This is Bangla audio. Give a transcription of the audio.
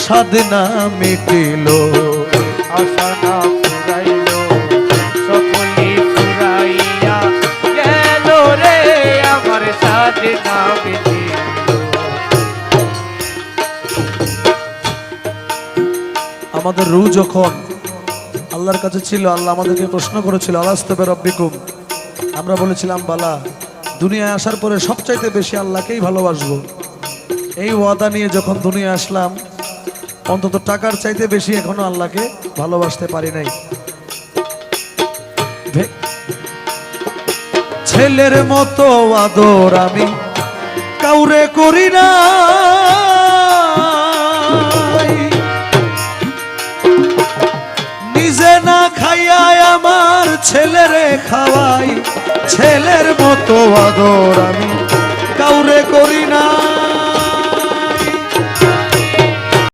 সাধ না মিটিল, আশা না ফুরাইল, সকলি ফুরাইয়া গেল রে, আমার সাধ না মিটিল। আমাদের রূহ যখন আল্লাহর কাছে ছিল, আল্লাহ আমাদেরকে প্রশ্ন করেছিল আলাস্তু বিরাব্বিকুম, আমরা বলেছিলাম বালা। দুনিয়ায় আসার পরে সবচাইতে বেশি আল্লাহকেই ভালোবাসবো, এই ওয়াদা নিয়ে যখন দুনিয়া আসলাম, অন্তত টাকার চাইতে বেশি এখনো আল্লাহকে ভালোবাসতে পারি নাই। ছেলের মতো আদর আমি কাউরে করি না, নিজে না খাইয়া আমার ছেলেরে খাওয়াই, ছেলের মতো আদর আমি কাউরে করি না।